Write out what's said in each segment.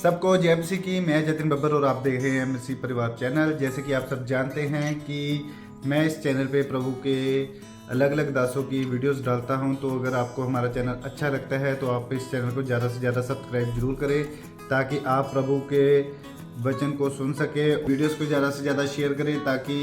सबको जय मसीह की। मैं जतिन बब्बर और आप देख रहे हैं मसीह परिवार चैनल। जैसे कि आप सब जानते हैं कि मैं इस चैनल पे प्रभु के अलग अलग दासों की वीडियोस डालता हूं, तो अगर आपको हमारा चैनल अच्छा लगता है तो आप इस चैनल को ज़्यादा से ज़्यादा सब्सक्राइब जरूर करें, ताकि आप प्रभु के वचन को सुन सके। वीडियोस को ज़्यादा से ज़्यादा शेयर करें, ताकि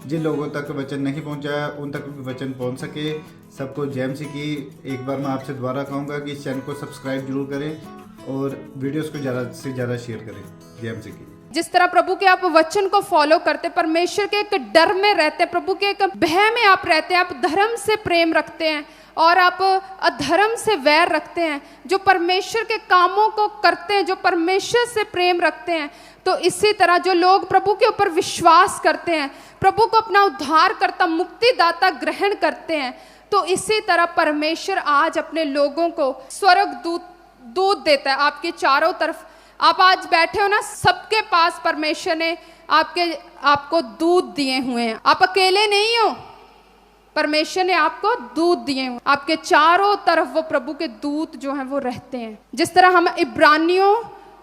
जिन लोगों तक वचन नहीं पहुंचा उन तक भी वचन पहुंच सके। सबको जय मसीह की। एक बार मैं आपसे दोबारा कहूँगा कि इस चैनल को सब्सक्राइब जरूर करें और वीडियोस को ज़्यादा से ज़्यादा शेयर करें। जय मसीह की। जिस तरह प्रभु के आप वचन को फॉलो करते, परमेश्वर के एक डर में रहते, प्रभु के एक भय में आप रहते हैं, आप धर्म से प्रेम रखते हैं और आप अधर्म से वैर रखते हैं, जो परमेश्वर के कामों को करते हैं, जो परमेश्वर से प्रेम रखते हैं, तो इसी तरह जो लोग प्रभु के ऊपर विश्वास करते हैं, प्रभु को अपना उद्धारकर्ता मुक्तिदाता ग्रहण करते हैं, तो इसी तरह परमेश्वर आज अपने लोगों को स्वर्गदूत दूध देता है आपके चारों तरफ। आप आज बैठे हो ना, सबके पास परमेश्वर ने आपको दूध दिए हुए हैं। आप अकेले नहीं हो, परमेश्वर ने आपको दूध दिए हुए। आपके चारों तरफ वो प्रभु के दूत जो हैं वो रहते हैं। जिस तरह हम इब्रानियों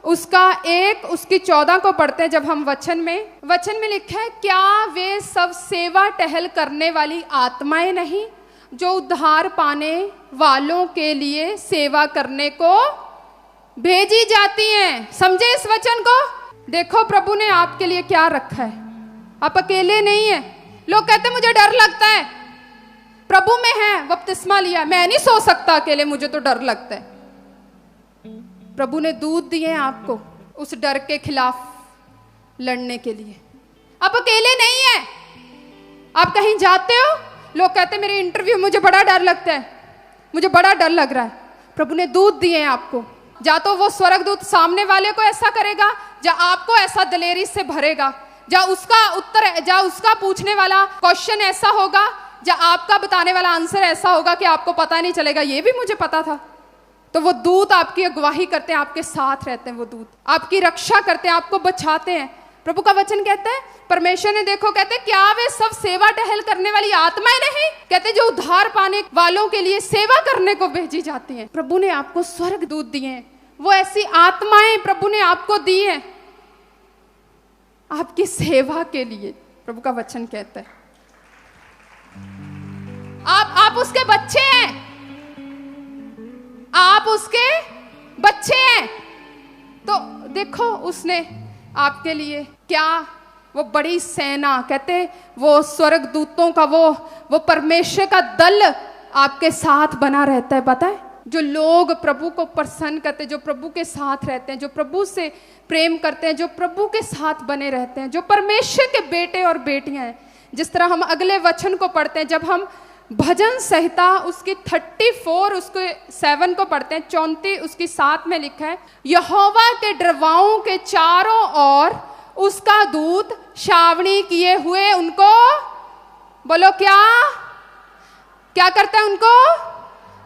उसका 1 उसकी 14 को पढ़ते हैं, जब हम वचन में लिखा है, क्या वे सब सेवा टहल करने वाली आत्माएं नहीं जो उद्धार पाने वालों के लिए सेवा करने को भेजी जाती हैं। समझे इस वचन को? देखो प्रभु ने आपके लिए क्या रखा है। आप अकेले नहीं है। लोग कहते मुझे डर लगता है, प्रभु में है, बपतिस्मा लिया, मैं नहीं सो सकता अकेले, मुझे तो डर लगता है। प्रभु ने दूध दिए हैं आपको उस डर के खिलाफ लड़ने के लिए। आप अकेले नहीं है। आप कहीं जाते हो, लोग कहते हैं मेरे इंटरव्यू मुझे बड़ा डर लगता है, मुझे बड़ा डर लग रहा है। प्रभु ने दूध दिए हैं आपको। जा तो वो स्वर्गदूत सामने वाले को ऐसा करेगा, या आपको ऐसा दलेरी से भरेगा, या उसका पूछने वाला क्वेश्चन ऐसा होगा, या आपका बताने वाला आंसर ऐसा होगा कि आपको पता नहीं चलेगा ये भी मुझे पता था। तो वो दूत आपकी अगुवाही करते हैं, आपके साथ रहते हैं, वो दूत आपकी रक्षा करते हैं, आपको बचाते हैं। प्रभु का वचन कहता है, परमेश्वर ने देखो, कहते क्या वे सब सेवा टहल करने वाली आत्माएं नहीं, कहते जो उद्धार पाने वालों के लिए सेवा करने को भेजी जाती हैं। प्रभु ने आपको स्वर्गदूत दिए हैं, वो ऐसी आत्माएं प्रभु ने आपको दी हैं आपकी सेवा के लिए। प्रभु का वचन कहता है आप उसके बच्चे हैं, आप उसके बच्चे हैं। तो देखो उसने आपके लिए क्या, वो बड़ी सेना, कहते वो स्वर्गदूतों का वो परमेश्वर का दल आपके साथ बना रहता है। पता है, जो लोग प्रभु को प्रसन्न करते, जो प्रभु के साथ रहते हैं, जो प्रभु से प्रेम करते हैं, जो प्रभु के साथ बने रहते हैं, जो परमेश्वर के बेटे और बेटियां हैं। जिस तरह हम अगले वचन को पढ़ते हैं, जब हम भजन संहिता उसकी 34 उसके 7 को पढ़ते हैं, 34 उसकी 7 में लिखा है, यहोवा के डरवाओं के चारों ओर उसका दूत छावनी किए हुए उनको, बोलो क्या करता है? उनको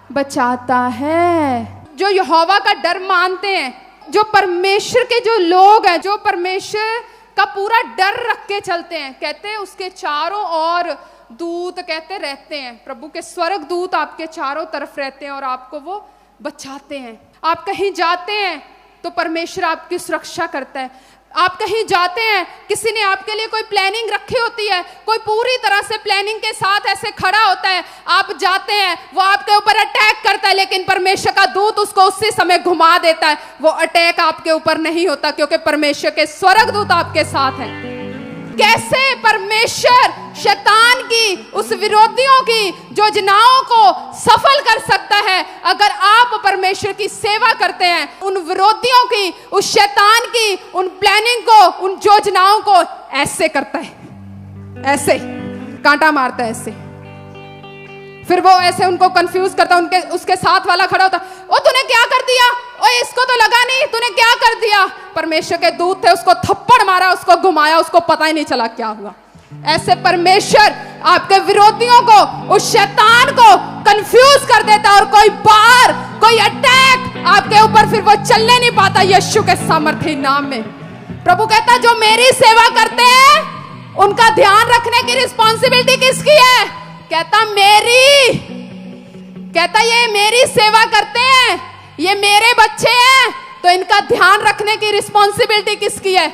बचाता है। जो यहोवा का डर मानते हैं, जो परमेश्वर के जो लोग हैं, जो परमेश्वर का पूरा डर रख के चलते हैं, कहते हैं उसके चारों ओर दूत कहते रहते हैं। प्रभु के स्वर्ग दूत आपके चारों तरफ रहते हैं और आपको वो बचाते हैं। आप कहीं जाते हैं तो परमेश्वर आपकी सुरक्षा करता है। आप कहीं जाते हैं, किसी ने आपके लिए कोई प्लानिंग रखी होती है, कोई पूरी तरह से प्लानिंग के साथ ऐसे खड़ा होता है, आप जाते हैं, वो आपके ऊपर अटैक करता है, लेकिन परमेश्वर का दूत उसको उसी समय घुमा देता है। वो अटैक आपके ऊपर नहीं होता, क्योंकि परमेश्वर के स्वर्गदूत आपके साथ हैं। कैसे परमेश्वर शैतान की, उस विरोधियों की योजनाओं को सफल कर सकता है, अगर आप परमेश्वर की सेवा करते हैं। उन विरोधियों की, उस शैतान की, उन प्लानिंग को, उन योजनाओं को ऐसे करता है, ऐसे कांटा मारता है, ऐसे। फिर वो ऐसे उनको कंफ्यूज करता है। उसके साथ वाला खड़ा होता, ओ तूने क्या कर दिया, ओ इसको तो लगा नहीं, तूने क्या कर दिया। परमेश्वर के दूत थे, उसको थप्पड़ मारा, उसको घुमाया, उसको पता ही नहीं चला क्या हुआ। ऐसे परमेश्वर आपके विरोधियों को, उस शैतान को कंफ्यूज कर देता, और कोई बार कोई अटैक आपके ऊपर फिर वो चलने नहीं पाता यीशु के सामर्थ्य नाम में। प्रभु कहता जो मेरी सेवा करते हैं उनका ध्यान रखने की रिस्पॉन्सिबिलिटी किसकी है? कहता मेरी। कहता ये मेरी सेवा करते हैं, ये मेरे बच्चे हैं, तो इनका ध्यान रखने की रिस्पॉन्सिबिलिटी किसकी है?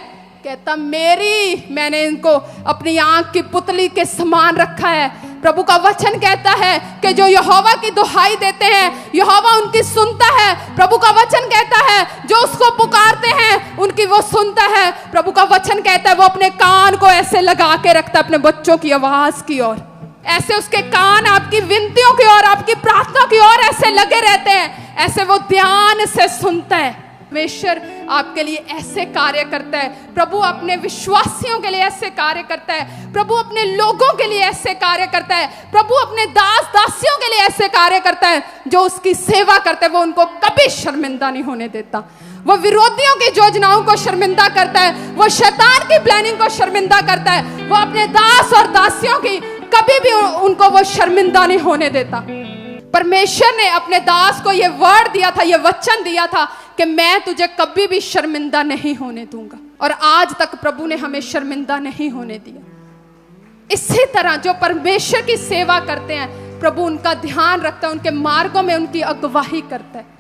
कहता मेरी, मैंने इनको अपनी आंख की पुतली के समान रखा है। प्रभु का वचन कहता है कि जो यहोवा की दुहाई देते हैं यहोवा उनकी सुनता है। प्रभु का वचन कहता है जो उसको पुकारते हैं उनकी वो सुनता है। प्रभु का वचन कहता है वो अपने कान को ऐसे लगा के रखता है अपने बच्चों की आवाज की ओर, ऐसे उसके कान आपकी विनतियों की ओर, आपकी प्रार्थना की ओर ऐसे लगे रहते हैं, ऐसे वो ध्यान से सुनता है। परमेश्वर आपके लिए ऐसे कार्य करता है। प्रभु अपने विश्वासियों के लिए ऐसे कार्य करता है। प्रभु अपने लोगों के लिए ऐसे कार्य करता है। प्रभु अपने दास दासियों के लिए ऐसे कार्य करता है। जो उसकी सेवा करते हैं वो उनको कभी शर्मिंदा नहीं होने देता। वो विरोधियों की योजनाओं को शर्मिंदा करता है, वो शैतान की प्लानिंग को शर्मिंदा करता है। वो अपने दास और दासियों की कभी भी उनको वो शर्मिंदा नहीं होने देता। परमेश्वर ने अपने दास को ये वर्ड दिया था, ये वचन दिया था कि मैं तुझे कभी भी शर्मिंदा नहीं होने दूंगा, और आज तक प्रभु ने हमें शर्मिंदा नहीं होने दिया। इसी तरह जो परमेश्वर की सेवा करते हैं प्रभु उनका ध्यान रखता है, उनके मार्गों में उनकी अगुवाई करता है।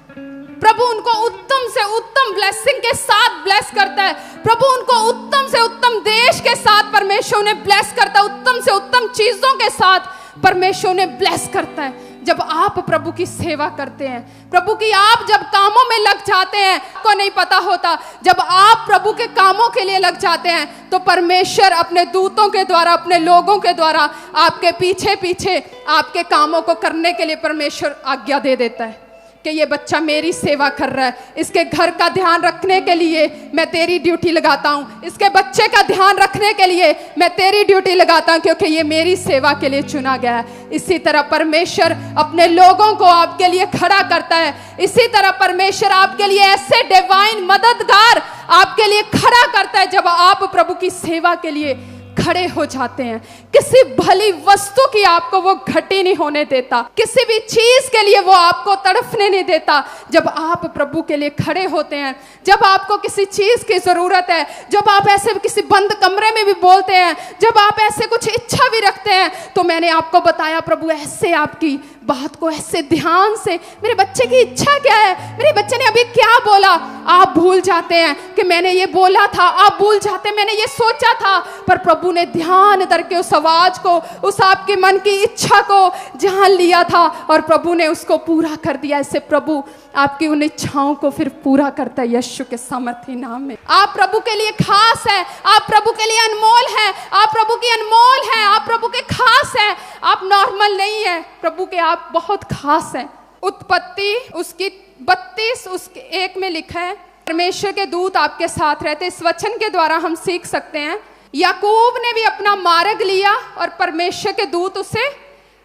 प्रभु उनको उत्तम से उत्तम ब्लेसिंग के साथ ब्लेस करता है। प्रभु उनको उत्तम से उत्तम देश के साथ परमेश्वर उन्हें ब्लेस करता है। उत्तम से उत्तम चीजों के साथ परमेश्वर उन्हें ब्लेस करता है। जब आप प्रभु की सेवा करते हैं, प्रभु की आप जब कामों में लग जाते हैं, को नहीं पता होता, जब आप प्रभु के कामों के लिए लग जाते हैं तो परमेश्वर अपने दूतों के द्वारा, अपने लोगों के द्वारा आपके पीछे पीछे आपके कामों को करने के लिए परमेश्वर आज्ञा दे देता है कि ये बच्चा मेरी सेवा कर रहा है, इसके घर का ध्यान रखने के लिए मैं तेरी ड्यूटी लगाता हूँ, इसके बच्चे का ध्यान रखने के लिए मैं तेरी ड्यूटी लगाता हूँ, क्योंकि ये मेरी सेवा के लिए चुना गया है। इसी तरह परमेश्वर अपने लोगों को आपके लिए खड़ा करता है। इसी तरह परमेश्वर आपके लिए ऐसे डिवाइन मददगार आपके लिए खड़ा करता है जब आप प्रभु की सेवा के लिए खड़े हो जाते हैं। किसी भली वस्तु की आपको वो घटी नहीं होने देता, किसी भी चीज के लिए वो आपको तड़फने नहीं देता। जब आप प्रभु के लिए खड़े होते हैं, जब आपको किसी चीज की जरूरत है, जब आप ऐसे किसी बंद कमरे में भी बोलते हैं, जब आप ऐसे कुछ इच्छा भी रखते हैं, तो मैंने आपको बताया प्रभु ऐसे आपकी बात को ऐसे ध्यान से, मेरे बच्चे की इच्छा क्या है, मेरे बच्चे ने अभी क्या बोला, आप भूल जाते हैं कि मैंने ये बोला था, आप भूल जाते हैं मैंने ये सोचा था, पर प्रभु ने ध्यान करके उस आवाज को, उस आपके मन की इच्छा को जान लिया था और प्रभु ने उसको पूरा कर दिया। इससे प्रभु आपकी उन इच्छाओं को फिर पूरा करता है यीशु के सामर्थी नाम में। आप प्रभु के लिए खास है, आप प्रभु के लिए अनमोल है, आप प्रभु की अनमोल है, आप प्रभु के खास है, आप नॉर्मल नहीं है, प्रभु के आप बहुत खास हैं। उत्पत्ति उसकी 32 उसके 1 में लिखा है परमेश्वर के दूत आपके साथ रहते। इस वचन के द्वारा हम सीख सकते हैं याकूब ने भी अपना मार्ग लिया और परमेश्वर के दूत उसे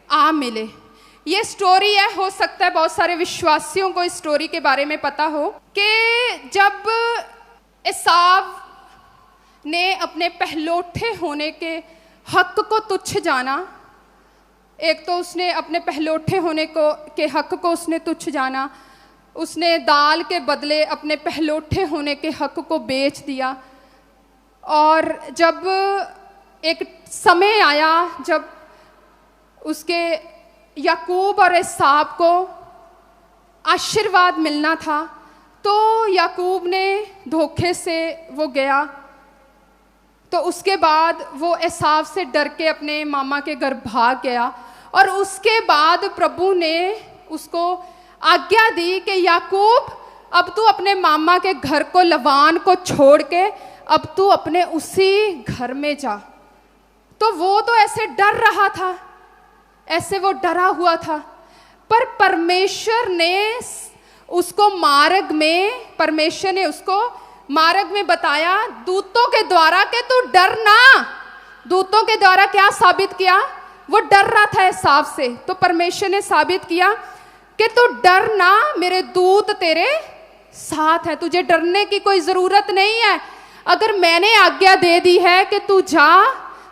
आ मिले। ये स्टोरी है, हो सकता है बहुत सारे विश्वासियों को इस स्टोरी के बारे में पता हो कि जब एसाव ने अपने पहलौठे होने के हक को तुच्छ जाना, एक तो उसने अपने पहलौठे होने को के हक को उसने तुच्छ जाना, उसने दाल के बदले अपने पहलौठे होने के हक को बेच दिया। और जब एक समय आया जब उसके याकूब और एसाव को आशीर्वाद मिलना था, तो याकूब ने धोखे से वो गया, तो उसके बाद वो एसाव से डर के अपने मामा के घर भाग गया। और उसके बाद प्रभु ने उसको आज्ञा दी कि याकूब अब तू अपने मामा के घर को, लवान को छोड़ के अब तू अपने उसी घर में जा। तो वो तो ऐसे डर रहा था, ऐसे वो डरा हुआ था, पर परमेश्वर ने उसको मार्ग में, परमेश्वर ने उसको मार्ग में बताया दूतों के द्वारा कि तू डर ना। दूतों के द्वारा क्या साबित किया? वो डर रहा था एसाव से, तो परमेश्वर ने साबित किया कि तू डर ना, मेरे दूत तेरे साथ है, तुझे डरने की कोई जरूरत नहीं है। अगर मैंने आज्ञा दे दी है कि तू जा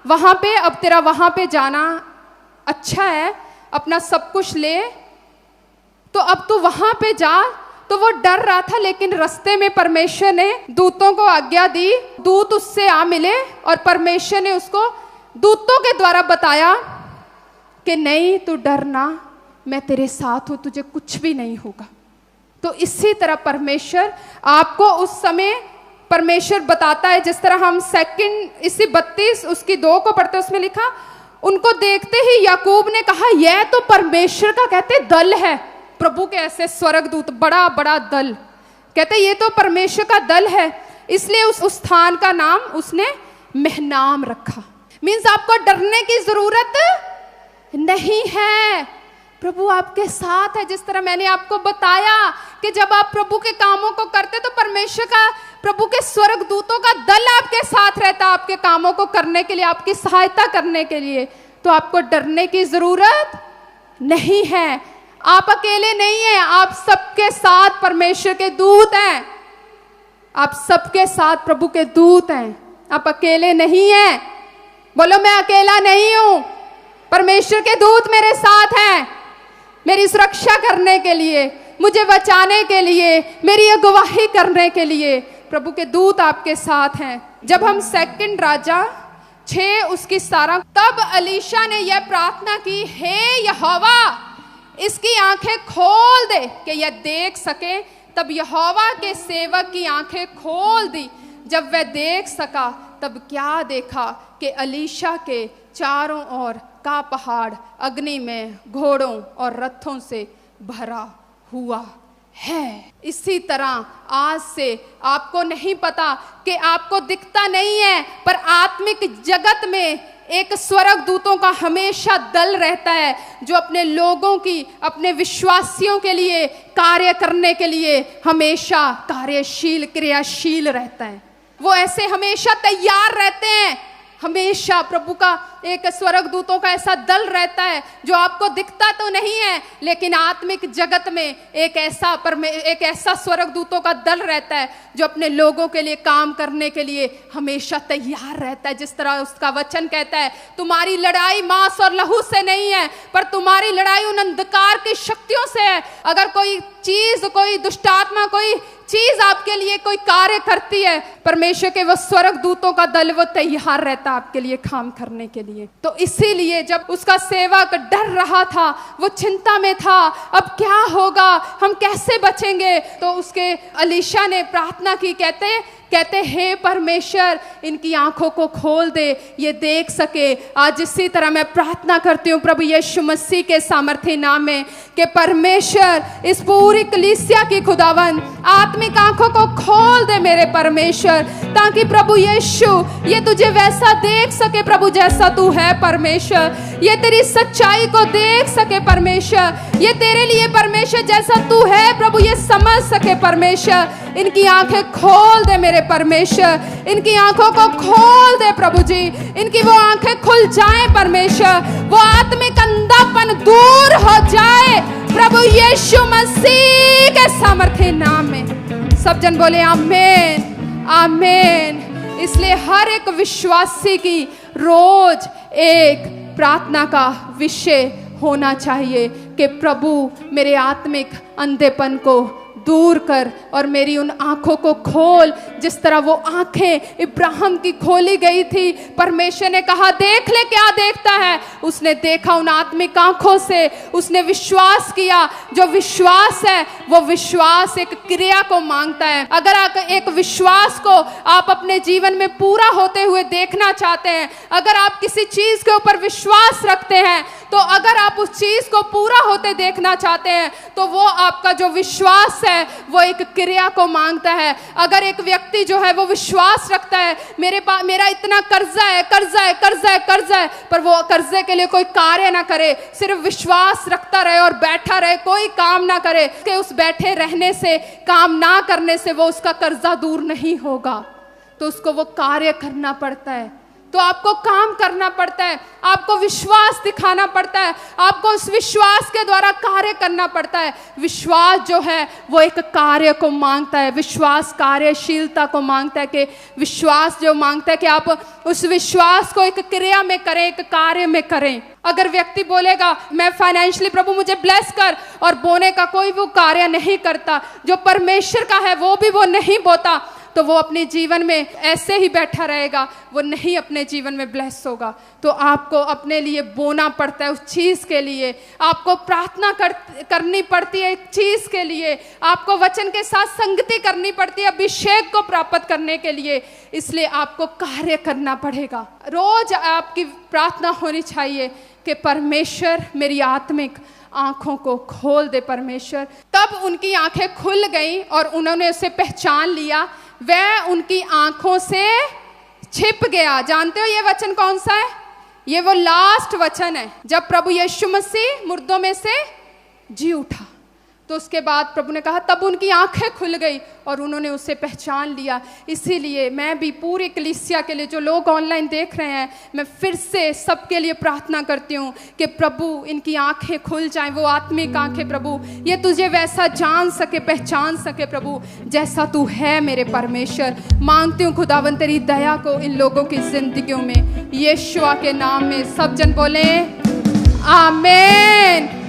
वहां पे, अब तेरा वहां पे जाना अच्छा है, अपना सब कुछ ले, तो अब तू वहां पे जा। तो वो डर रहा था, लेकिन रास्ते में परमेश्वर ने दूतों को आज्ञा दी, दूत उससे आ मिले और परमेश्वर ने उसको दूतों के द्वारा बताया कि नहीं तू डरना, मैं तेरे साथ हूं, तुझे कुछ भी नहीं होगा। तो इसी तरह परमेश्वर आपको उस समय परमेश्वर बताता है, जिस तरह हम सेकंड इसी 32 उसकी 2 को पढ़ते, उसमें लिखा, उनको देखते ही याकूब ने कहा, यह तो परमेश्वर का कहते दल है। प्रभु के ऐसे स्वर्गदूत, बड़ा बड़ा दल, कहते ये तो परमेश्वर का दल है, इसलिए उस स्थान का नाम उसने महनाम रखा। मीन्स आपको डरने की जरूरत नहीं है, प्रभु आपके साथ है। जिस तरह मैंने आपको बताया कि जब आप प्रभु के कामों को करते तो परमेश्वर का, प्रभु के स्वर्गदूतों का दल आपके साथ रहता, आपके कामों को करने के लिए, आपकी सहायता करने के लिए। तो आपको डरने की जरूरत नहीं है, आप अकेले नहीं हैं, आप सबके साथ परमेश्वर के दूत हैं, आप सबके साथ प्रभु के दूत हैं, आप अकेले नहीं हैं। बोलो मैं अकेला नहीं हूं, परमेश्वर के दूत मेरे साथ हैं, मेरी सुरक्षा करने के लिए, मुझे बचाने के लिए, मेरी अगुवाई करने के लिए प्रभु के दूत आपके साथ हैं। जब हम सेकंड राजा 6 उसकी 17, तब अलीशा ने यह प्रार्थना की, हे यहोवा इसकी आंखें खोल दे कि यह देख सके। तब यहोवा के सेवक की आंखें खोल दी। जब वह देख सका तब क्या देखा कि अलीशा के चारों ओर का पहाड़ अग्नि में घोड़ों और रथों से भरा हुआ है। इसी तरह आज से आपको नहीं पता कि आपको दिखता नहीं है, पर आत्मिक जगत में एक स्वर्गदूतों का हमेशा दल रहता है, जो अपने लोगों की, अपने विश्वासियों के लिए कार्य करने के लिए हमेशा कार्यशील, क्रियाशील रहता है। वो ऐसे हमेशा तैयार रहते हैं, हमेशा प्रभु का एक स्वर्गदूतों का ऐसा दल रहता है जो आपको दिखता तो नहीं है, लेकिन आत्मिक जगत में एक ऐसा स्वर्गदूतों का दल रहता है जो अपने लोगों के लिए काम करने के लिए हमेशा तैयार रहता है। जिस तरह उसका वचन कहता है, तुम्हारी लड़ाई मांस और लहू से नहीं है, पर तुम्हारी लड़ाई उन अंधकार की शक्तियों से है। अगर कोई चीज, कोई दुष्टात्मा, कोई चीज आपके लिए कोई कार्य करती है, परमेश्वर के वो स्वर्गदूतों का दल वो तैयार रहता है आपके लिए काम करने के लिए। तो इसीलिए जब उसका सेवक डर रहा था, वो चिंता में था, अब क्या होगा, हम कैसे बचेंगे, तो उसके अलीशा ने प्रार्थना की, कहते हे परमेश्वर इनकी आंखों को खोल दे, ये देख सके। आज इसी तरह मैं प्रार्थना करती हूँ प्रभु यीशु मसीह के सामर्थ्य नाम में कि परमेश्वर इस पूरी कलीसिया की खुदावन आत्मिक आंखों को खोल दे मेरे परमेश्वर, ताकि प्रभु यीशु ये तुझे वैसा देख सके प्रभु जैसा तू है परमेश्वर, ये तेरी सच्चाई को देख सके परमेश्वर, ये तेरे लिए परमेश्वर जैसा तू है प्रभु ये समझ सके परमेश्वर। इनकी आंखें खोल दे मेरे परमेश्वर, इनकी आंखों को खोल दे प्रभु जी, इनकी वो आंखें खुल जाएं परमेश्वर, वो आत्मिक अंधापन दूर हो जाए प्रभु यीशु मसीह के सामर्थ्य नाम में। सब जन बोले आमीन आमीन। इसलिए हर एक विश्वासी की रोज एक प्रार्थना का विषय होना चाहिए कि प्रभु मेरे आत्मिक अंधेपन को दूर कर और मेरी उन आंखों को खोल, जिस तरह वो आंखें इब्राहिम की खोली गई थी। परमेश्वर ने कहा देख ले क्या देखता है, उसने देखा उन आत्मिक आंखों से, उसने विश्वास किया। जो विश्वास है वो विश्वास एक क्रिया को मांगता है। अगर आप एक विश्वास को आप अपने जीवन में पूरा होते हुए देखना चाहते हैं, अगर आप किसी चीज के ऊपर विश्वास रखते हैं, तो अगर आप उस चीज को पूरा होते देखना चाहते हैं तो वो आपका जो विश्वास है वो एक क्रिया को मांगता है। अगर एक व्यक्ति जो है वो विश्वास रखता है मेरा इतना कर्जा है, पर वो कर्जे के लिए कोई कार्य ना करे, सिर्फ विश्वास रखता रहे और बैठा रहे, कोई काम ना करे, कि उस बैठे रहने से, काम ना करने से वो उसका कर्जा दूर नहीं होगा। तो उसको वो कार्य करना पड़ता है। तो आपको काम करना पड़ता है, आपको विश्वास दिखाना पड़ता है, आपको उस विश्वास के द्वारा कार्य करना पड़ता है। विश्वास जो है वो एक कार्य को मांगता है, विश्वास कार्यशीलता को मांगता है, कि विश्वास जो मांगता है कि आप उस विश्वास को एक क्रिया में करें, एक कार्य में करें। अगर व्यक्ति बोलेगा मैं फाइनेंशियली प्रभु मुझे ब्लेस कर, और बोने का कोई वो कार्य नहीं करता, जो परमेश्वर का है वो भी वो नहीं बोता, तो वो अपने जीवन में ऐसे ही बैठा रहेगा, वो नहीं अपने जीवन में ब्लेस होगा। तो आपको अपने लिए बोना पड़ता है, उस चीज़ के लिए आपको प्रार्थना करनी पड़ती है, एक चीज़ के लिए आपको वचन के साथ संगति करनी पड़ती है अभिषेक को प्राप्त करने के लिए। इसलिए आपको कार्य करना पड़ेगा। रोज आपकी प्रार्थना होनी चाहिए कि परमेश्वर मेरी आत्मिक आंखों को खोल दे परमेश्वर। तब उनकी आंखें खुल गई और उन्होंने उसे पहचान लिया, वह उनकी आंखों से छिप गया। जानते हो ये वचन कौन सा है? ये वो लास्ट वचन है जब प्रभु यीशु मसीह मुर्दों में से जी उठा। तो उसके बाद प्रभु ने कहा तब उनकी आंखें खुल गई और उन्होंने उसे पहचान लिया। इसीलिए मैं भी पूरी कलीसिया के लिए, जो लोग ऑनलाइन देख रहे हैं, मैं फिर से सबके लिए प्रार्थना करती हूँ कि प्रभु इनकी आंखें खुल जाएं, वो आत्मिक आंखें प्रभु, ये तुझे वैसा जान सके, पहचान सके प्रभु जैसा तू है मेरे परमेश्वर। मांगती हूँ खुदावन तेरी दया को इन लोगों की जिंदगियों में, यीशुआ के नाम में। सब जन बोले आमीन।